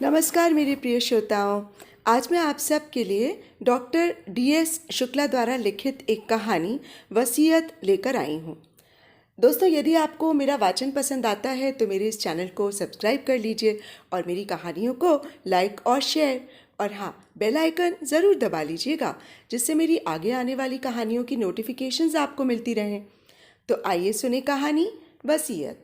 नमस्कार मेरे प्रिय श्रोताओं। आज मैं आप सब के लिए डॉक्टर DS शुक्ला द्वारा लिखित एक कहानी वसीयत लेकर आई हूँ। दोस्तों, यदि आपको मेरा वाचन पसंद आता है तो मेरे इस चैनल को सब्सक्राइब कर लीजिए और मेरी कहानियों को लाइक और शेयर और हाँ, बेल आइकन ज़रूर दबा लीजिएगा, जिससे मेरी आगे आने वाली कहानियों की नोटिफिकेशंस आपको मिलती रहें। तो आइए सुने कहानी वसीयत।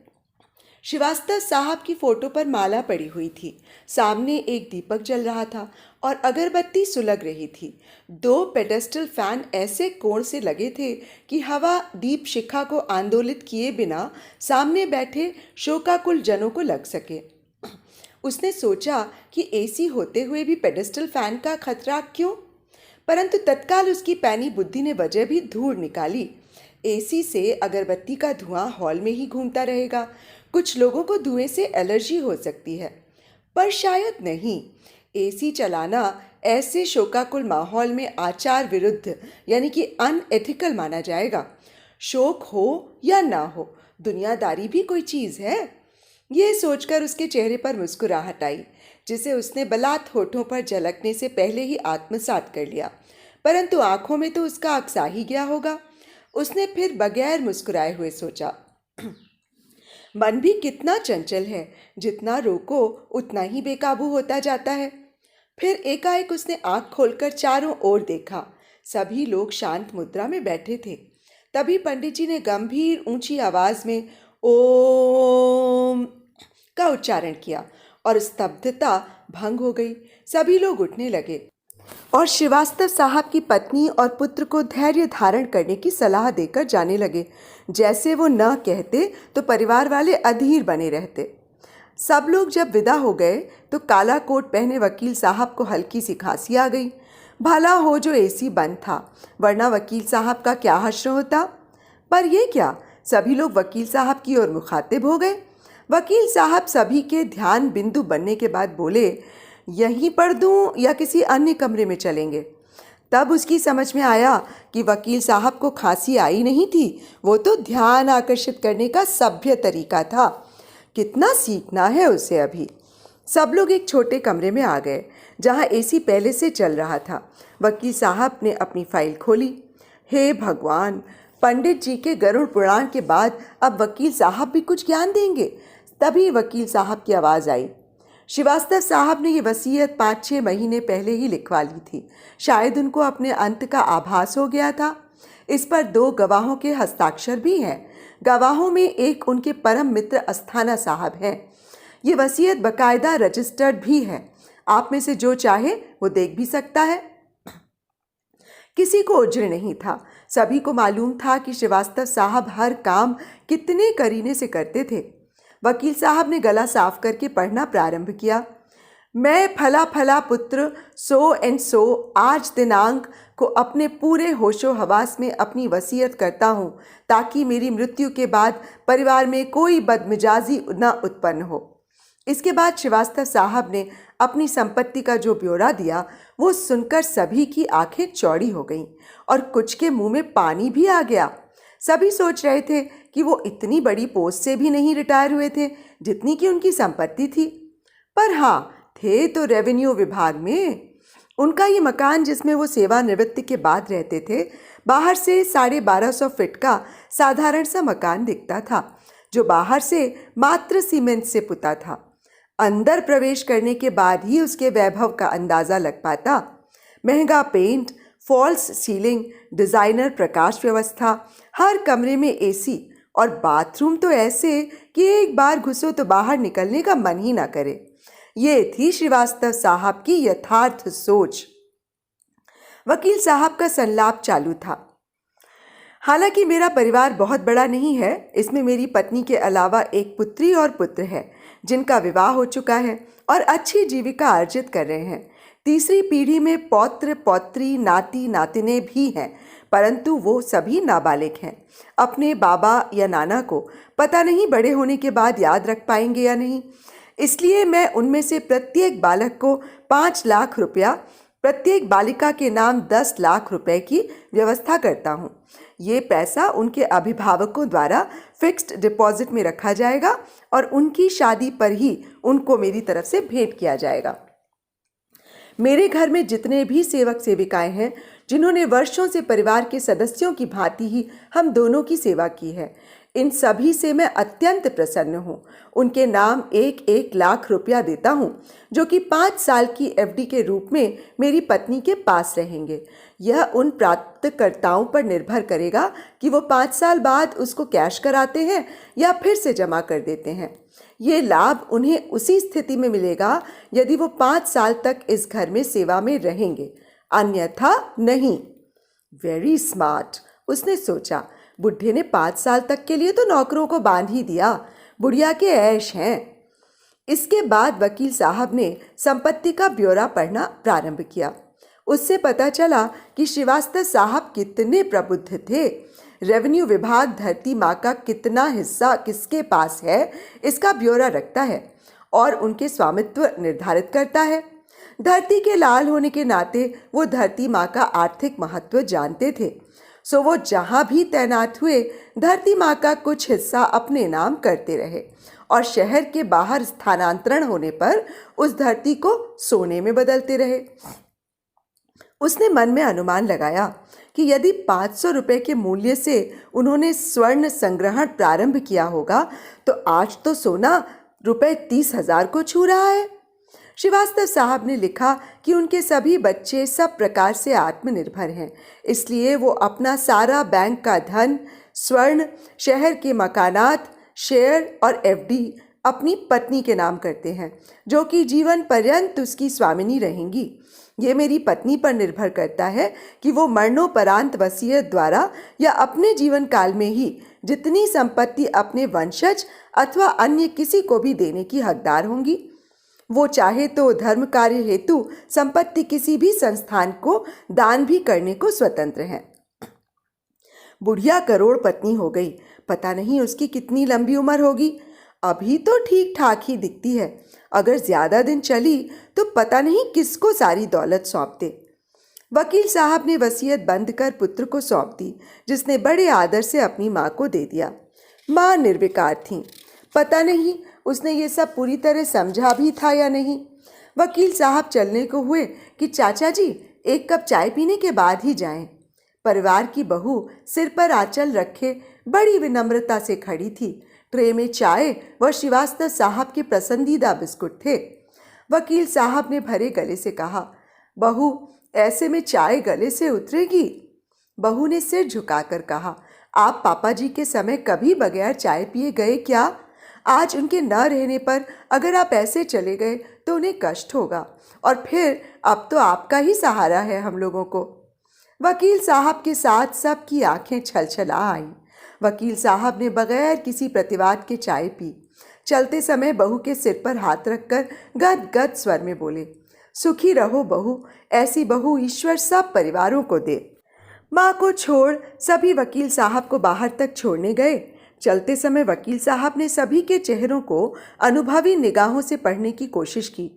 श्रीवास्तव साहब की फोटो पर माला पड़ी हुई थी। सामने एक दीपक जल रहा था और अगरबत्ती सुलग रही थी। 2 पेडेस्टल फैन ऐसे कोण से लगे थे कि हवा दीप शिखा को आंदोलित किए बिना सामने बैठे शोकाकुल जनों को लग सके। उसने सोचा कि AC होते हुए भी पेडेस्टल फैन का खतरा क्यों, परंतु तत्काल उसकी पैनी बुद्धि ने वजह भी ढूंढ निकाली। AC से अगरबत्ती का धुआं हॉल में ही घूमता रहेगा। कुछ लोगों को धुएं से एलर्जी हो सकती है, पर शायद नहीं। AC चलाना ऐसे शोकाकुल माहौल में आचार विरुद्ध यानी कि अनएथिकल माना जाएगा। शोक हो या ना हो, दुनियादारी भी कोई चीज़ है। ये सोचकर उसके चेहरे पर मुस्कुराहट आई, जिसे उसने बलात् होठों पर झलकने से पहले ही आत्मसात कर लिया, परंतु आंखों में तो उसका अक्सा ही गया होगा। उसने फिर बगैर मुस्कुराए हुए सोचा, मन भी कितना चंचल है, जितना रोको उतना ही बेकाबू होता जाता है। फिर एकाएक उसने आंख खोलकर चारों ओर देखा। सभी लोग शांत मुद्रा में बैठे थे। तभी पंडित जी ने गंभीर ऊंची आवाज में ओम का उच्चारण किया और स्तब्धता भंग हो गई। सभी लोग उठने लगे और श्रीवास्तव साहब की पत्नी और पुत्र को धैर्य धारण करने की सलाह देकर जाने लगे। जैसे वो न कहते तो परिवार वाले अधीर बने रहते। सब लोग जब विदा हो गए तो काला कोट पहने वकील साहब को हल्की सी खांसी आ गई। भला हो जो AC बंद था, वरना वकील साहब का क्या हश्र होता। पर ये क्या, सभी लोग वकील साहब की ओर मुखातिब हो गए। वकील साहब सभी के ध्यान बिंदु बनने के बाद बोले, यहीं पढ़ दूं या किसी अन्य कमरे में चलेंगे। तब उसकी समझ में आया कि वकील साहब को खांसी आई नहीं थी, वो तो ध्यान आकर्षित करने का सभ्य तरीका था। कितना सीखना है उसे अभी। सब लोग एक छोटे कमरे में आ गए जहां AC पहले से चल रहा था। वकील साहब ने अपनी फाइल खोली। हे भगवान, पंडित जी के गरुड़ पुराण के बाद अब वकील साहब भी कुछ ज्ञान देंगे। तभी वकील साहब की आवाज़ आई। श्रीवास्तव साहब ने ये वसीयत 5-6 महीने पहले ही लिखवा ली थी। शायद उनको अपने अंत का आभास हो गया था। इस पर 2 गवाहों के हस्ताक्षर भी हैं। गवाहों में एक उनके परम मित्र अस्थाना साहब हैं। ये वसीयत बाकायदा रजिस्टर्ड भी है। आप में से जो चाहे वो देख भी सकता है। किसी को उज्र नहीं था। सभी को मालूम था कि श्रीवास्तव साहब हर काम कितने करीने से करते थे। वकील साहब ने गला साफ करके पढ़ना प्रारंभ किया। मैं फला फला पुत्र सो एंड सो आज दिनांक को अपने पूरे होशो हवास में अपनी वसीयत करता हूँ, ताकि मेरी मृत्यु के बाद परिवार में कोई बदमिजाजी न उत्पन्न हो। इसके बाद श्रीवास्तव साहब ने अपनी संपत्ति का जो ब्यौरा दिया, वो सुनकर सभी की आंखें चौड़ी हो गईं और कुछ के मुंह में पानी भी आ गया। सभी सोच रहे थे कि वो इतनी बड़ी पोस्ट से भी नहीं रिटायर हुए थे जितनी कि उनकी संपत्ति थी। पर हाँ, थे तो रेवेन्यू विभाग में। उनका ये मकान, जिसमें वो सेवानिवृत्ति के बाद रहते थे, बाहर से 1250 फीट का साधारण सा मकान दिखता था, जो बाहर से मात्र सीमेंट से पुता था। अंदर प्रवेश करने के बाद ही उसके वैभव का अंदाजा लग पाता। महंगा पेंट, फॉल्स सीलिंग, डिज़ाइनर प्रकाश व्यवस्था, हर कमरे में AC और बाथरूम तो ऐसे कि एक बार घुसो तो बाहर निकलने का मन ही ना करे। ये थी श्रीवास्तव साहब की यथार्थ सोच। वकील साहब का संलाप चालू था। हालांकि मेरा परिवार बहुत बड़ा नहीं है। इसमें मेरी पत्नी के अलावा एक पुत्री और पुत्र है, जिनका विवाह हो चुका है और अच्छी जीविका अर्जित कर रहे हैं। तीसरी पीढ़ी में पौत्र पौत्री नाती नातिने भी हैं, परंतु वो सभी नाबालिग हैं। अपने बाबा या नाना को पता नहीं बड़े होने के बाद याद रख पाएंगे या नहीं। इसलिए मैं उनमें से प्रत्येक बालक को 5 लाख रुपया, प्रत्येक बालिका के नाम 10 लाख रुपए की व्यवस्था करता हूँ। ये पैसा उनके अभिभावकों द्वारा फिक्स्ड डिपॉजिट में रखा जाएगा और उनकी शादी पर ही उनको मेरी तरफ से भेंट किया जाएगा। मेरे घर में जितने भी सेवक सेविकाएं हैं, जिन्होंने वर्षों से परिवार के सदस्यों की भांति ही हम दोनों की सेवा की है, इन सभी से मैं अत्यंत प्रसन्न हूँ। उनके नाम 1-1 लाख रुपया देता हूँ, जो कि 5 साल की एफडी के रूप में मेरी पत्नी के पास रहेंगे। यह उन प्राप्तकर्ताओं पर निर्भर करेगा कि वो 5 साल बाद उसको कैश कराते हैं या फिर से जमा कर देते हैं। ये लाभ उन्हें उसी स्थिति में मिलेगा यदि वो 5 साल तक इस घर में सेवा में रहेंगे, अन्यथा नहीं। वेरी स्मार्ट, उसने सोचा। बुढ़े ने 5 साल तक के लिए तो नौकरों को बांध ही दिया, बुढ़िया के ऐश हैं। इसके बाद वकील साहब ने संपत्ति का ब्यौरा पढ़ना प्रारंभ किया। उससे पता चला कि श्रीवास्तव साहब कितने प्रबुद्ध थे। रेवेन्यू विभाग धरती माँ का कितना हिस्सा किसके पास है, इसका ब्यौरा रखता है और उनके स्वामित्व निर्धारित करता है। धरती के लाल होने के नाते वो धरती माँ का आर्थिक महत्व जानते थे, सो वो जहाँ भी तैनात हुए धरती माँ का कुछ हिस्सा अपने नाम करते रहे और शहर के बाहर स्थानांतरण होने पर उस धरती को सोने में बदलते रहे। उसने मन में अनुमान लगाया कि यदि 500 रुपये के मूल्य से उन्होंने स्वर्ण संग्रहण प्रारंभ किया होगा, तो आज तो सोना रुपये 30,000 को छू रहा है। श्रीवास्तव साहब ने लिखा कि उनके सभी बच्चे सब प्रकार से आत्मनिर्भर हैं, इसलिए वो अपना सारा बैंक का धन, स्वर्ण, शहर के मकानात, शेयर और एफडी अपनी पत्नी के नाम करते हैं, जो कि जीवन पर्यंत उसकी स्वामिनी रहेंगी। ये मेरी पत्नी पर निर्भर करता है कि वो मरणोपरांत वसीयत द्वारा या अपने जीवन काल में ही जितनी संपत्ति अपने वंशज अथवा अन्य किसी को भी देने की हकदार होंगी। वो चाहे तो धर्म कार्य हेतु संपत्ति किसी भी संस्थान को दान भी करने को स्वतंत्र है। बुढ़िया करोड़पति हो गई, पता नहीं उसकी कितनी लंबी उम्र होगी। अभी तो ठीक ठाक ही दिखती है, अगर ज्यादा दिन चली तो पता नहीं किसको सारी दौलत सौंप दे। वकील साहब ने वसीयत बंद कर पुत्र को सौंप दी, जिसने बड़े आदर से अपनी माँ को दे दिया। माँ निर्विकार थी, पता नहीं उसने ये सब पूरी तरह समझा भी था या नहीं। वकील साहब चलने को हुए कि चाचा जी 1 कप चाय पीने के बाद ही जाएं। परिवार की बहू सिर पर आंचल रखे बड़ी विनम्रता से खड़ी थी। ट्रे में चाय व श्रीवास्तव साहब के पसंदीदा बिस्कुट थे। वकील साहब ने भरे गले से कहा, बहू ऐसे में चाय गले से उतरेगी? बहू ने सिर झुकाकर कहा, आप पापा जी के समय कभी बगैर चाय पिए गए क्या? आज उनके न रहने पर अगर आप ऐसे चले गए तो उन्हें कष्ट होगा, और फिर अब तो आपका ही सहारा है हम लोगों को। वकील साहब के साथ सबकी आंखें छलछला आईं। वकील साहब ने बगैर किसी प्रतिवाद के चाय पी। चलते समय बहू के सिर पर हाथ रखकर गदगद स्वर में बोले, सुखी रहो बहू, ऐसी बहू ईश्वर सब परिवारों को दे। माँ को छोड़ सभी वकील साहब को बाहर तक छोड़ने गए। चलते समय वकील साहब ने सभी के चेहरों को अनुभवी निगाहों से पढ़ने की कोशिश की,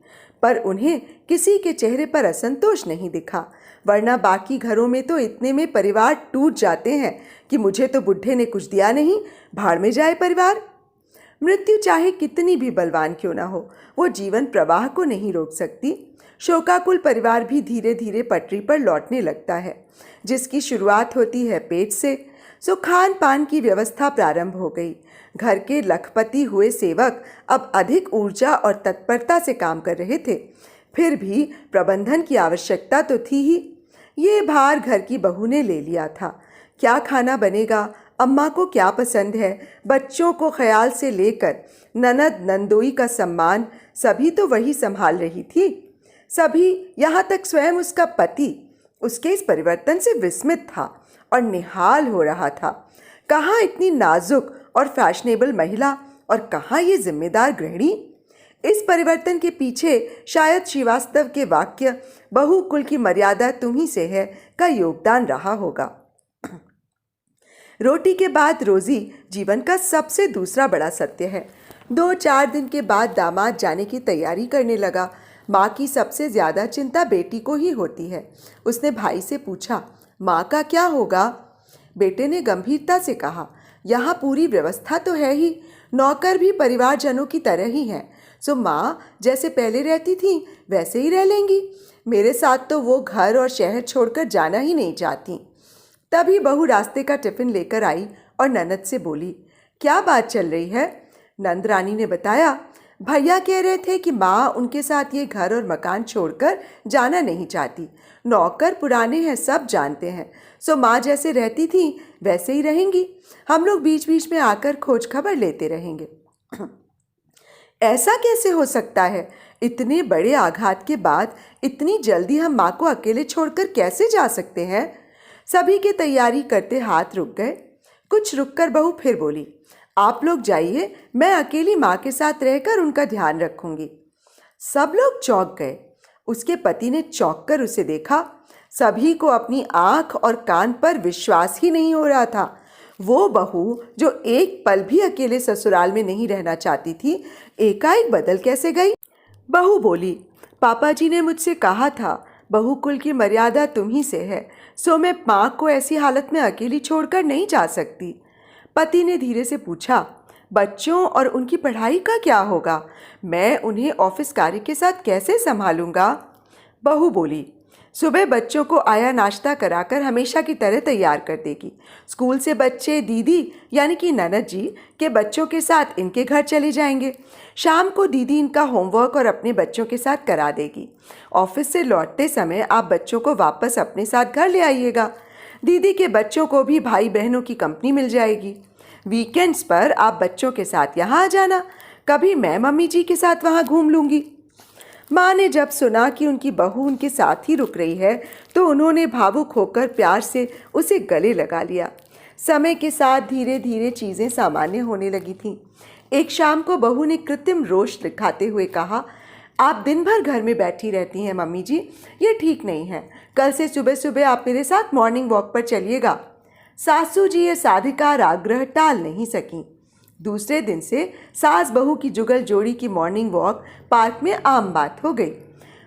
पर उन्हें किसी के चेहरे पर असंतोष नहीं दिखा। वरना बाकी घरों में तो इतने में परिवार टूट जाते हैं कि मुझे तो बुढ़े ने कुछ दिया नहीं, भाड़ में जाए परिवार। मृत्यु चाहे कितनी भी बलवान क्यों ना हो, वो जीवन प्रवाह को नहीं रोक सकती। शोकाकुल परिवार भी धीरे धीरे पटरी पर लौटने लगता है। जिसकी शुरुआत होती है पेट से, सो खान पान की व्यवस्था प्रारंभ हो गई। घर के लखपति हुए सेवक अब अधिक ऊर्जा और तत्परता से काम कर रहे थे। फिर भी प्रबंधन की आवश्यकता तो थी ही। ये भार घर की बहू ने ले लिया था। क्या खाना बनेगा, अम्मा को क्या पसंद है, बच्चों को ख्याल से लेकर ननद नंदोई का सम्मान, सभी तो वही संभाल रही थी। सभी, यहाँ तक स्वयं उसका पति, उसके इस परिवर्तन से विस्मित था और निहाल हो रहा था। कहाँ इतनी नाजुक और फैशनेबल महिला और कहाँ ये जिम्मेदार गृहिणी। इस परिवर्तन के पीछे शायद श्रीवास्तव के वाक्य बहु कुल की मर्यादा तुम्ही से है का योगदान रहा होगा। रोटी के बाद रोजी जीवन का सबसे दूसरा बड़ा सत्य है। 2-4 दिन के बाद दामाद जाने की तैयारी करने लगा। माँ की सबसे ज़्यादा चिंता बेटी को ही होती है। उसने भाई से पूछा, माँ का क्या होगा? बेटे ने गंभीरता से कहा, यहाँ पूरी व्यवस्था तो है ही, नौकर भी परिवारजनों की तरह ही हैं, सो माँ जैसे पहले रहती थी वैसे ही रह लेंगी। मेरे साथ तो वो घर और शहर छोड़कर जाना ही नहीं चाहती। तभी बहू रास्ते का टिफिन लेकर आई और ननद से बोली, क्या बात चल रही है? नंद रानी ने बताया, भैया कह रहे थे कि माँ उनके साथ ये घर और मकान छोड़कर जाना नहीं चाहती। नौकर पुराने हैं, सब जानते हैं, सो माँ जैसे रहती थी वैसे ही रहेंगी। हम लोग बीच बीच में आकर खोज खबर लेते रहेंगे। ऐसा कैसे हो सकता है? इतने बड़े आघात के बाद इतनी जल्दी हम माँ को अकेले छोड़कर कैसे जा सकते हैं? सभी की तैयारी करते हाथ रुक गए। कुछ रुककर बहू फिर बोली, आप लोग जाइए, मैं अकेली माँ के साथ रहकर उनका ध्यान रखूंगी। सब लोग चौंक गए। उसके पति ने चौंक कर उसे देखा। सभी को अपनी आंख और कान पर विश्वास ही नहीं हो रहा था। वो बहू जो एक पल भी अकेले ससुराल में नहीं रहना चाहती थी, एकाएक बदल कैसे गई? बहू बोली, पापा जी ने मुझसे कहा था, बहू कुल की मर्यादा तुम ही से है, सो मैं माँ को ऐसी हालत में अकेली छोड़कर नहीं जा सकती। पति ने धीरे से पूछा, बच्चों और उनकी पढ़ाई का क्या होगा? मैं उन्हें ऑफिस कार्य के साथ कैसे संभालूंगा? बहू बोली, सुबह बच्चों को आया नाश्ता कराकर हमेशा की तरह तैयार कर देगी। स्कूल से बच्चे दीदी यानी कि ननद जी के बच्चों के साथ इनके घर चले जाएंगे। शाम को दीदी इनका होमवर्क और अपने बच्चों के साथ करा देगी। ऑफिस से लौटते समय आप बच्चों को वापस अपने साथ घर ले आइएगा। दीदी के बच्चों को भी भाई बहनों की कंपनी मिल जाएगी। वीकेंड्स पर आप बच्चों के साथ यहाँ आ जाना, कभी मैं मम्मी जी के साथ वहाँ घूम लूँगी। माँ ने जब सुना कि उनकी बहू उनके साथ ही रुक रही है तो उन्होंने भावुक होकर प्यार से उसे गले लगा लिया। समय के साथ धीरे धीरे चीज़ें सामान्य होने लगी थीं। एक शाम को बहू ने कृत्रिम रोष दिखाते हुए कहा, आप दिन भर घर में बैठी रहती हैं मम्मी जी, ये ठीक नहीं है। कल से सुबह सुबह आप मेरे साथ मॉर्निंग वॉक पर चलिएगा। सासू जी ये साधिकार आग्रह टाल नहीं सकीं। दूसरे दिन से सास बहू की जुगल जोड़ी की मॉर्निंग वॉक पार्क में आम बात हो गई।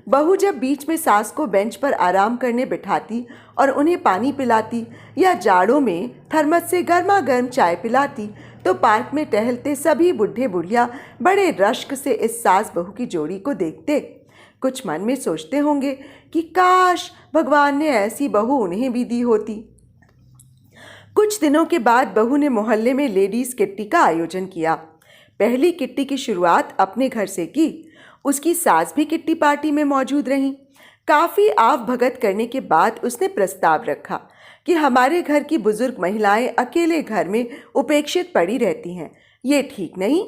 बहू जब बीच में सास को बेंच पर आराम करने बिठाती और उन्हें पानी पिलाती या जाड़ों में थर्मस से गर्मा गर्म चाय पिलाती तो पार्क में टहलते सभी बुढ़े बुढ़िया बड़े रश्क से इस सास बहू की जोड़ी को देखते। कुछ मन में सोचते होंगे कि काश भगवान ने ऐसी बहू उन्हें भी दी होती। कुछ दिनों के बाद बहू ने मोहल्ले में लेडीज़ किट्टी का आयोजन किया। पहली किट्टी की शुरुआत अपने घर से की। उसकी सास भी किट्टी पार्टी में मौजूद रहीं। काफ़ी आव भगत करने के बाद उसने प्रस्ताव रखा कि हमारे घर की बुजुर्ग महिलाएं अकेले घर में उपेक्षित पड़ी रहती हैं, ये ठीक नहीं।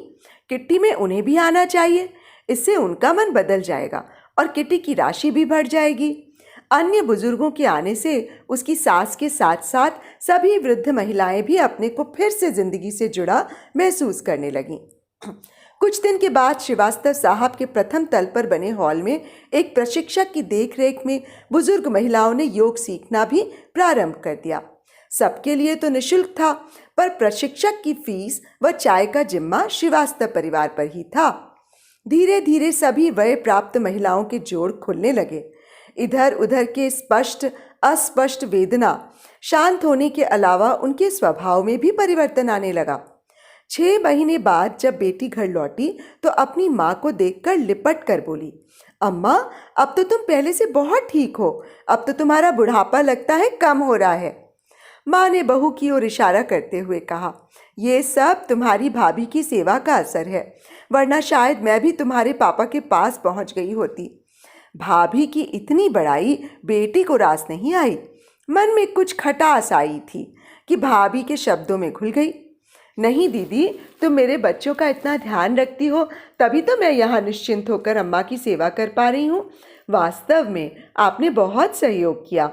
किट्टी में उन्हें भी आना चाहिए, इससे उनका मन बदल जाएगा और किट्टी की राशि भी बढ़ जाएगी। अन्य बुजुर्गों के आने से उसकी सास के साथ साथ सभी वृद्ध महिलाएं भी अपने को फिर से जिंदगी से जुड़ा महसूस करने लगीं। कुछ दिन के बाद श्रीवास्तव साहब के प्रथम तल पर बने हॉल में एक प्रशिक्षक की देखरेख में बुजुर्ग महिलाओं ने योग सीखना भी प्रारंभ कर दिया। सबके लिए तो निःशुल्क था, पर प्रशिक्षक की फीस व चाय का जिम्मा श्रीवास्तव परिवार पर ही था। धीरे धीरे सभी वय प्राप्त महिलाओं के जोड़ खुलने लगे। इधर उधर के स्पष्ट अस्पष्ट वेदना शांत होने के अलावा उनके स्वभाव में भी परिवर्तन आने लगा। 6 महीने बाद जब बेटी घर लौटी तो अपनी माँ को देखकर लिपट कर बोली, अम्मा अब तो तुम पहले से बहुत ठीक हो, अब तो तुम्हारा बुढ़ापा लगता है कम हो रहा है। माँ ने बहू की ओर इशारा करते हुए कहा, ये सब तुम्हारी भाभी की सेवा का असर है, वरना शायद मैं भी तुम्हारे पापा के पास पहुँच गई होती। भाभी की इतनी बड़ाई बेटी को रास नहीं आई। मन में कुछ खटास आई थी कि भाभी के शब्दों में घुल गई। नहीं दीदी, तुम मेरे बच्चों का इतना ध्यान रखती हो, तभी तो मैं यहाँ निश्चिंत होकर अम्मा की सेवा कर पा रही हूँ। वास्तव में आपने बहुत सहयोग किया।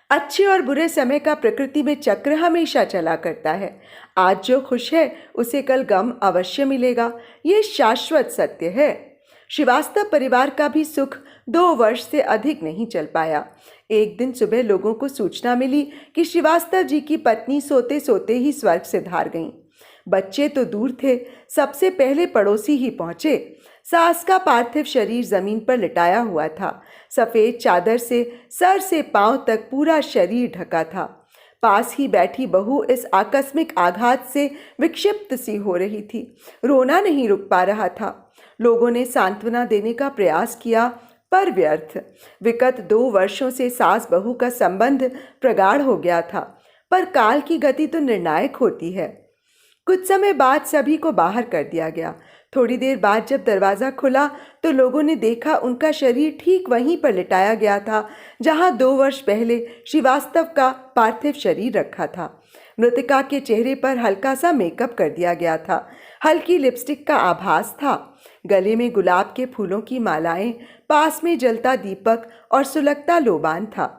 अच्छे और बुरे समय का प्रकृति में चक्र हमेशा चला करता है। आज जो खुश है उसे कल गम अवश्य मिलेगा, ये शाश्वत सत्य है। श्रीवास्तव परिवार का भी सुख 2 वर्ष से अधिक नहीं चल पाया। एक दिन सुबह लोगों को सूचना मिली कि श्रीवास्तव जी की पत्नी सोते सोते ही स्वर्ग से धार गईं। बच्चे तो दूर थे, सबसे पहले पड़ोसी ही पहुंचे। सास का पार्थिव शरीर जमीन पर लिटाया हुआ था। सफ़ेद चादर से सर से पांव तक पूरा शरीर ढका था। पास ही बैठी बहू इस आकस्मिक आघात से विक्षिप्त सी हो रही थी। रोना नहीं रुक पा रहा था। लोगों ने सांत्वना देने का प्रयास किया, पर व्यर्थ। विगत 2 वर्षों से सास बहू का संबंध प्रगाढ़ हो गया था, पर काल की गति तो निर्णायक होती है। कुछ समय बाद सभी को बाहर कर दिया गया। थोड़ी देर बाद जब दरवाज़ा खुला तो लोगों ने देखा उनका शरीर ठीक वहीं पर लिटाया गया था जहां 2 वर्ष पहले श्रीवास्तव का पार्थिव शरीर रखा था। मृतका के चेहरे पर हल्का सा मेकअप कर दिया गया था। हल्की लिपस्टिक का आभास था। गले में गुलाब के फूलों की मालाएं, पास में जलता दीपक और सुलगता लोबान था।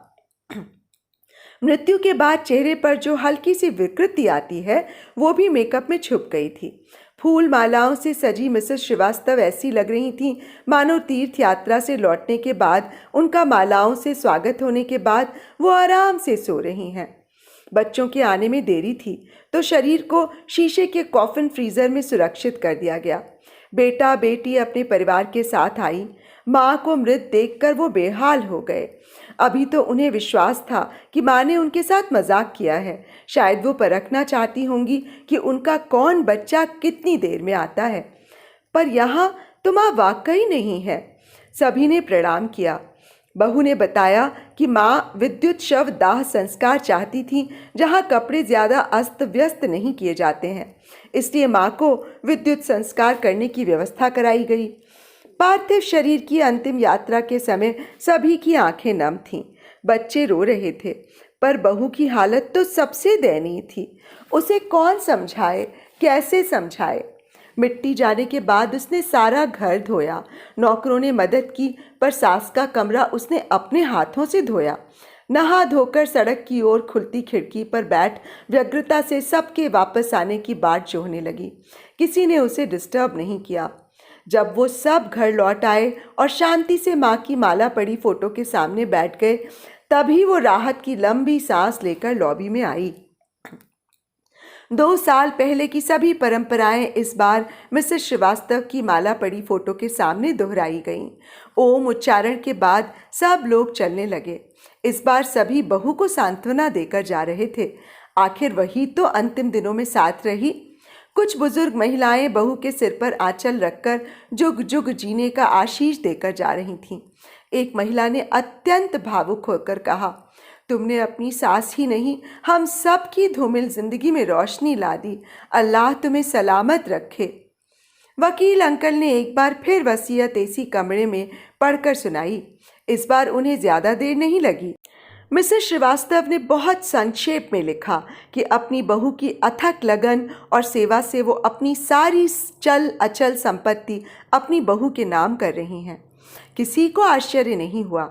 मृत्यु के बाद चेहरे पर जो हल्की सी विकृति आती है वो भी मेकअप में छुप गई थी। फूल मालाओं से सजी मिसेस श्रीवास्तव ऐसी लग रही थीं मानो तीर्थ यात्रा से लौटने के बाद, उनका मालाओं से स्वागत होने के बाद वो आराम से सो रही हैं। बच्चों के आने में देरी थी तो शरीर को शीशे के कॉफिन फ्रीजर में सुरक्षित कर दिया गया। बेटा बेटी अपने परिवार के साथ आई। माँ को मृत देखकर वो बेहाल हो गए। अभी तो उन्हें विश्वास था कि माँ ने उनके साथ मजाक किया है। शायद वो परखना चाहती होंगी कि उनका कौन बच्चा कितनी देर में आता है। पर यहाँ तो माँ वाकई नहीं है। सभी ने प्रणाम किया। बहू ने बताया कि माँ विद्युत शव दाह संस्कार चाहती थी, जहाँ कपड़े ज़्यादा अस्त व्यस्त नहीं किए जाते हैं। इसलिए माँ को विद्युत संस्कार करने की व्यवस्था कराई गई। पार्थिव शरीर की अंतिम यात्रा के समय सभी की आंखें नम थीं। बच्चे रो रहे थे, पर बहू की हालत तो सबसे दयनीय थी। उसे कौन समझाए, कैसे समझाए। मिट्टी जाने के बाद उसने सारा घर धोया। नौकरों ने मदद की, पर सास का कमरा उसने अपने हाथों से धोया। नहा धोकर सड़क की ओर खुलती खिड़की पर बैठ व्यग्रता से सबके वापस आने की बाट जोहने लगी। किसी ने उसे डिस्टर्ब नहीं किया। जब वो सब घर लौट आए और शांति से माँ की माला पड़ी फोटो के सामने बैठ गए, तभी वो राहत की लंबी सांस लेकर लॉबी में आई। 2 साल पहले की सभी परंपराएं इस बार मिसेस श्रीवास्तव की माला पड़ी फोटो के सामने दोहराई गईं। ओम उच्चारण के बाद सब लोग चलने लगे। इस बार सभी बहू को सांत्वना देकर जा रहे थे। आखिर वही तो अंतिम दिनों में साथ रही। कुछ बुजुर्ग महिलाएं बहू के सिर पर आंचल रखकर जुग जुग जीने का आशीष देकर जा रही थीं। एक महिला ने अत्यंत भावुक होकर कहा, तुमने अपनी सास ही नहीं, हम सब की धूमिल जिंदगी में रोशनी ला दी। अल्लाह तुम्हें सलामत रखे। वकील अंकल ने एक बार फिर वसीयत एसी कमरे में पढ़कर सुनाई। इस बार उन्हें ज्यादा देर नहीं लगी। मिसेस श्रीवास्तव ने बहुत संक्षेप में लिखा कि अपनी बहू की अथक लगन और सेवा से वो अपनी सारी चल अचल संपत्ति अपनी बहू के नाम कर रही हैं। किसी को आश्चर्य नहीं हुआ,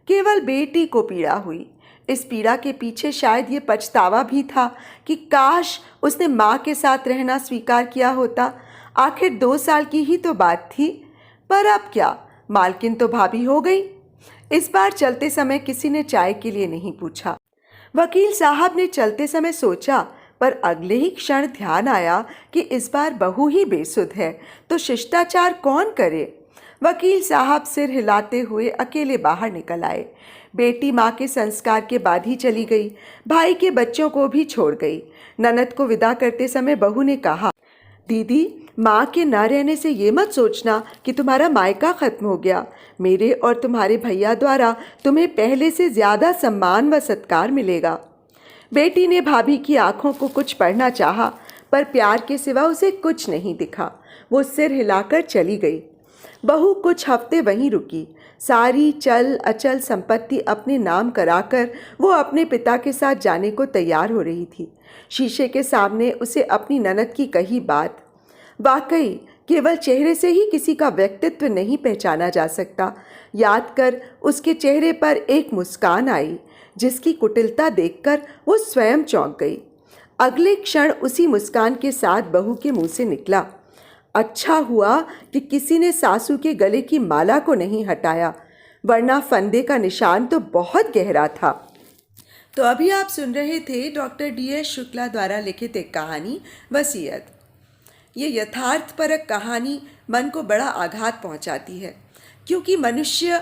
केवल बेटी को पीड़ा हुई। इस पीड़ा के पीछे शायद ये पछतावा भी था कि काश उसने माँ के साथ रहना स्वीकार किया होता। आखिर 2 साल की ही तो बात थी। पर अब क्या, मालकिन तो भाभी हो गई। इस बार चलते समय किसी ने चाय के लिए नहीं पूछा। वकील साहब ने चलते समय सोचा, पर अगले ही क्षण ध्यान आया कि इस बार बहू ही बेसुध है तो शिष्टाचार कौन करे। वकील साहब सिर हिलाते हुए अकेले बाहर निकल आए। बेटी माँ के संस्कार के बाद ही चली गई। भाई के बच्चों को भी छोड़ गई। ननद को विदा करते समय बहू ने कहा, दीदी, माँ के ना रहने से ये मत सोचना कि तुम्हारा मायका खत्म हो गया। मेरे और तुम्हारे भैया द्वारा तुम्हें पहले से ज़्यादा सम्मान व सत्कार मिलेगा। बेटी ने भाभी की आंखों को कुछ पढ़ना चाहा, पर प्यार के सिवा उसे कुछ नहीं दिखा। वो सिर हिलाकर चली गई। बहू कुछ हफ्ते वहीं रुकी। सारी चल अचल संपत्ति अपने नाम कराकर वो अपने पिता के साथ जाने को तैयार हो रही थी। शीशे के सामने उसे अपनी ननद की कही बात, वाकई केवल चेहरे से ही किसी का व्यक्तित्व नहीं पहचाना जा सकता, याद कर उसके चेहरे पर एक मुस्कान आई जिसकी कुटिलता देखकर वो स्वयं चौंक गई। अगले क्षण उसी मुस्कान के साथ बहू के मुंह से निकला, अच्छा हुआ कि किसी ने सासू के गले की माला को नहीं हटाया, वरना फंदे का निशान तो बहुत गहरा था। तो अभी आप सुन रहे थे डॉक्टर DS शुक्ला द्वारा लिखित एक कहानी वसीयत। ये यथार्थपरक कहानी मन को बड़ा आघात पहुंचाती है, क्योंकि मनुष्य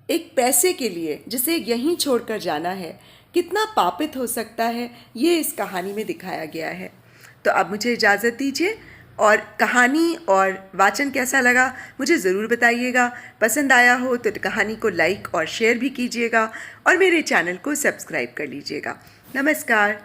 एक पैसे के लिए जिसे यहीं छोड़कर जाना है, कितना पापित हो सकता है, ये इस कहानी में दिखाया गया है। तो अब मुझे इजाज़त दीजिए, और कहानी और वाचन कैसा लगा मुझे ज़रूर बताइएगा। पसंद आया हो तो कहानी को लाइक और शेयर भी कीजिएगा और मेरे चैनल को सब्सक्राइब कर लीजिएगा। नमस्कार।